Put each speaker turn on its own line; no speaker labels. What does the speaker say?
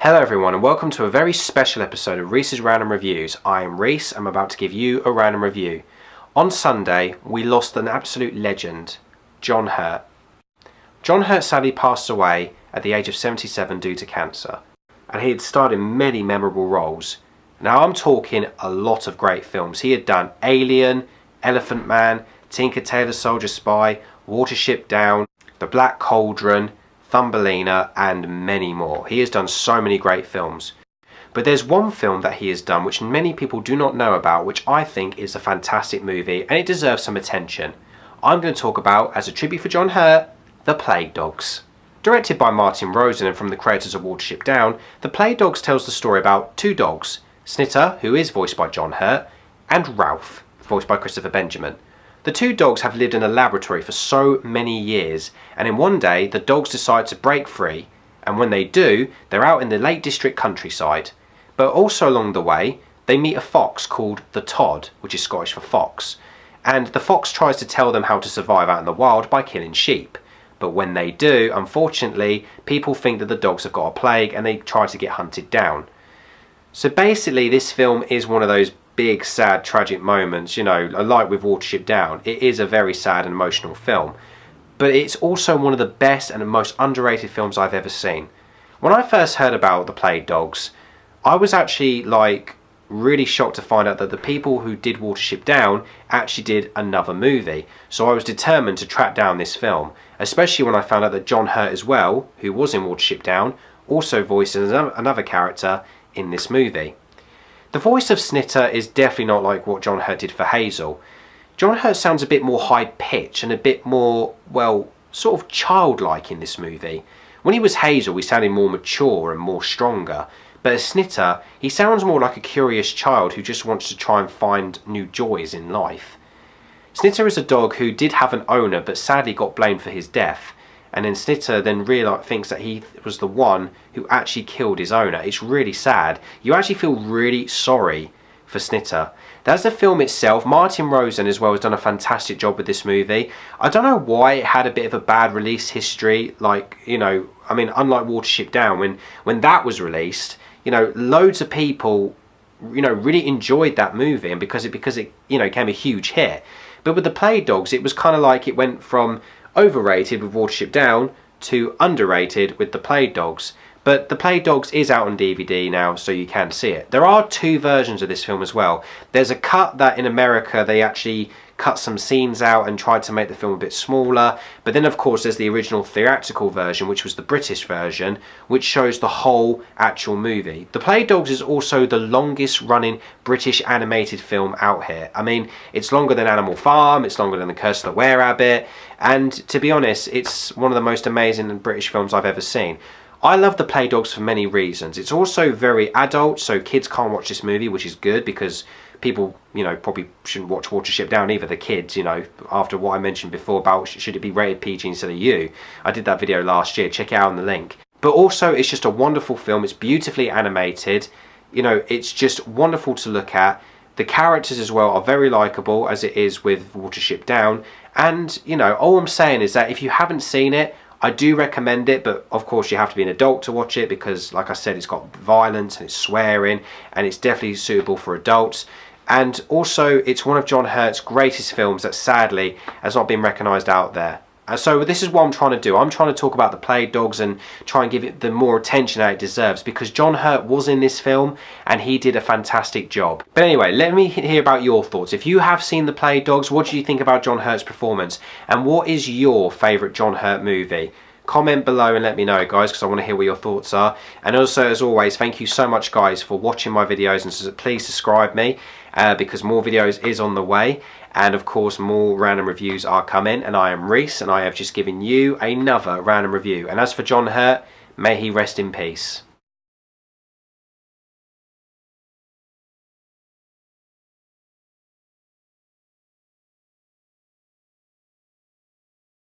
Hello everyone and welcome to a very special episode of Reese's Random Reviews. I am Reese. I'm about to give you a random review. On Sunday, we lost an absolute legend, John Hurt. John Hurt sadly passed away at the age of 77 due to cancer, and he had starred in many memorable roles. Now I'm talking a lot of great films. He had done Alien, Elephant Man, Tinker Tailor Soldier Spy, Watership Down, The Black Cauldron, Thumbelina, and many more. He has done so many great films. But there's one film that he has done which many people do not know about, which I think is a fantastic movie and it deserves some attention. I'm going to talk about, as a tribute for John Hurt, The Plague Dogs. Directed by Martin Rosen and from the creators of Watership Down, The Plague Dogs tells the story about two dogs, Snitter, who is voiced by John Hurt, and Ralph, voiced by Christopher Benjamin. The two dogs have lived in a laboratory for so many years, and in one day the dogs decide to break free, and when they do, they're out in the Lake District countryside. But also along the way, they meet a fox called the Todd, which is Scottish for fox, and the fox tries to tell them how to survive out in the wild by killing sheep. But when they do, unfortunately, people think that the dogs have got a plague and they try to get hunted down. So basically this film is one of those big, sad, tragic moments, you know, like with Watership Down. It is a very sad and emotional film, but it's also one of the best and most underrated films I've ever seen. When I first heard about The Plague Dogs, I was actually really shocked to find out that the people who did Watership Down actually did another movie. So I was determined to track down this film, especially when I found out that John Hurt as well, who was in Watership Down, also voices another character in this movie. The voice of Snitter is definitely not like what John Hurt did for Hazel. John Hurt sounds a bit more high-pitched and a bit more, well, sort of childlike in this movie. When he was Hazel, he sounded more mature and more stronger. But as Snitter, he sounds more like a curious child who just wants to try and find new joys in life. Snitter is a dog who did have an owner but sadly got blamed for his death. And then Snitter then thinks that he was the one who actually killed his owner. It's really sad. You actually feel really sorry for Snitter. That's the film itself. Martin Rosen as well has done a fantastic job with this movie. I don't know why it had a bit of a bad release history. Unlike Watership Down, when that was released, loads of people, really enjoyed that movie, and because it became a huge hit. But with The Plague Dogs, it was kind of like it went from overrated with Watership Down to underrated with The Plague Dogs. But The Plague Dogs is out on DVD now, so you can see it. There are two versions of this film as well. There's a cut that in America they actually cut some scenes out and tried to make the film a bit smaller. But then of course there's the original theatrical version, which was the British version, which shows the whole actual movie. The Plague Dogs is also the longest running British animated film out here. I mean, it's longer than Animal Farm, it's longer than The Curse of the Were-Rabbit, and to be honest, it's one of the most amazing British films I've ever seen. I love The Plague Dogs for many reasons. It's also very adult, so kids can't watch this movie, which is good because people, probably shouldn't watch Watership Down either, the kids, after what I mentioned before about should it be rated PG instead of U. I did that video last year, check it out on the link. But also, it's just a wonderful film, it's beautifully animated, it's just wonderful to look at. The characters as well are very likeable, as it is with Watership Down, and, all I'm saying is that if you haven't seen it, I do recommend it, but of course you have to be an adult to watch it because, like I said, it's got violence and it's swearing, and it's definitely suitable for adults. And also, it's one of John Hurt's greatest films that sadly has not been recognised out there. So this is what I'm trying to do. I'm trying to talk about The Plague Dogs and try and give it the more attention that it deserves, because John Hurt was in this film and he did a fantastic job. But anyway, let me hear about your thoughts. If you have seen The Plague Dogs, what do you think about John Hurt's performance? And what is your favourite John Hurt movie? Comment below and let me know, guys, because I want to hear what your thoughts are. And also, as always, thank you so much, guys, for watching my videos, and please subscribe me because more videos is on the way. And of course, more random reviews are coming. And I am Reese, and I have just given you another random review. And as for John Hurt, may he rest in peace.